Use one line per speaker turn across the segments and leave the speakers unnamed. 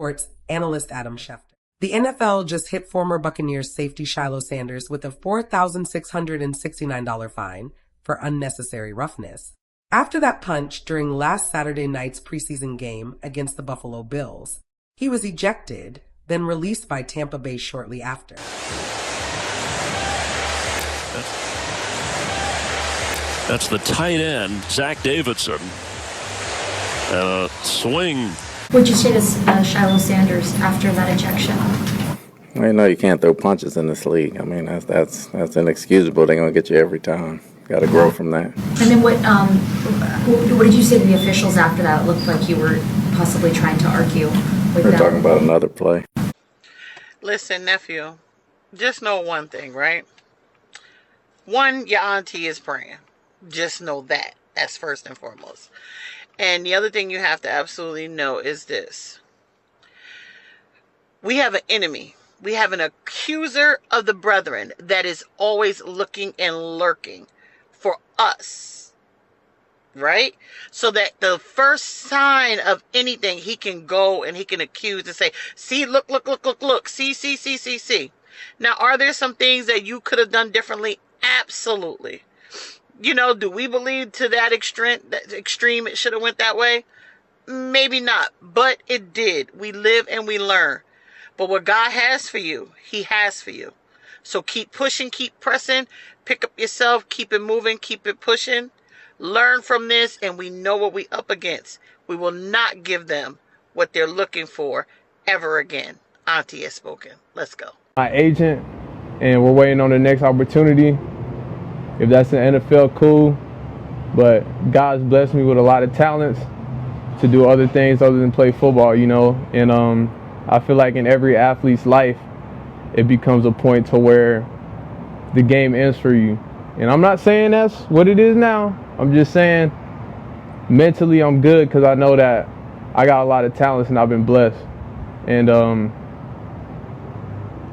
Sports analyst Adam Schefter. The NFL just hit former Buccaneers safety Shilo Sanders with a $4,669 fine for unnecessary roughness after that punch during last Saturday night's preseason game against the Buffalo Bills. He was ejected, then released by Tampa Bay shortly after.
That's the tight end, Zach Davidson. And a swing.
What'd you say to Shilo Sanders after that ejection?
Well, you know you can't throw punches in this league. I mean, that's inexcusable. They're going to get you every time. Got to grow from that.
And then what did you say to the officials after that? It looked like you were possibly trying to argue with them.
We're talking about another play.
Listen, nephew, just know one thing, right? One, your auntie is praying. Just know that. That's first and foremost. And the other thing you have to absolutely know is this. We have an enemy. We have an accuser of the brethren that is always looking and lurking for us. Right? So that the first sign of anything, he can go and he can accuse and say, see, look, see. Now, are there some things that you could have done differently? Absolutely. You know, do we believe to that extreme it should have went that way? Maybe not, but it did. We live and we learn. But what God has for you, he has for you. So keep pushing, keep pressing, pick up yourself, keep it moving, keep it pushing. Learn from this, and we know what we up against. We will not give them what they're looking for ever again. Auntie has spoken. Let's go.
My agent, and we're waiting on the next opportunity. If that's an NFL, cool. But God's blessed me with a lot of talents to do other things other than play football, you know. And I feel like in every athlete's life, it becomes a point to where the game ends for you. And I'm not saying that's what it is now. I'm just saying mentally I'm good because I know that I got a lot of talents and I've been blessed. And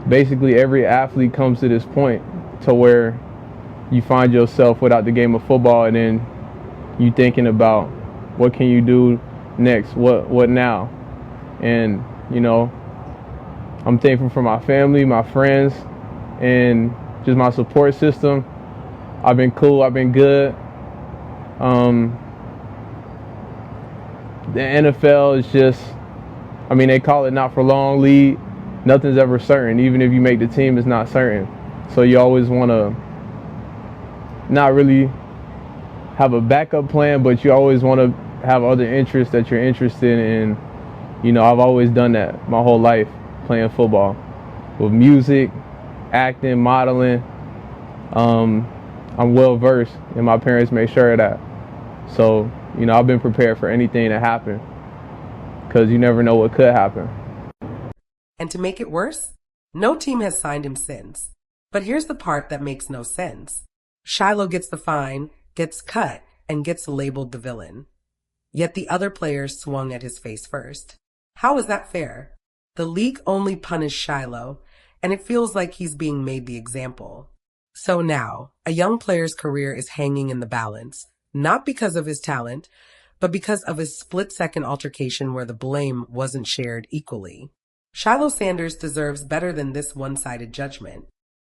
basically every athlete comes to this point to where you find yourself without the game of football, and then you thinking about what can you do next, what now. And you know, I'm thankful for my family, my friends, and just my support system. I've been cool, I've been good. The NFL is just, I mean, they call it not for long league. Nothing's ever certain. Even if you make the team, it's not certain. So you always want to not really have a backup plan, but you always want to have other interests that you're interested in. You know, I've always done that my whole life, playing football. With music, acting, modeling, I'm well versed, and my parents made sure of that. So, you know, I've been prepared for anything to happen, because you never know what could happen.
And to make it worse, no team has signed him since. But here's the part that makes no sense. Shilo gets the fine, gets cut, and gets labeled the villain. Yet the other players swung at his face first. How is that fair? The league only punished Shilo, and it feels like he's being made the example. So now, a young player's career is hanging in the balance, not because of his talent, but because of his split-second altercation where the blame wasn't shared equally. Shilo Sanders deserves better than this one-sided judgment.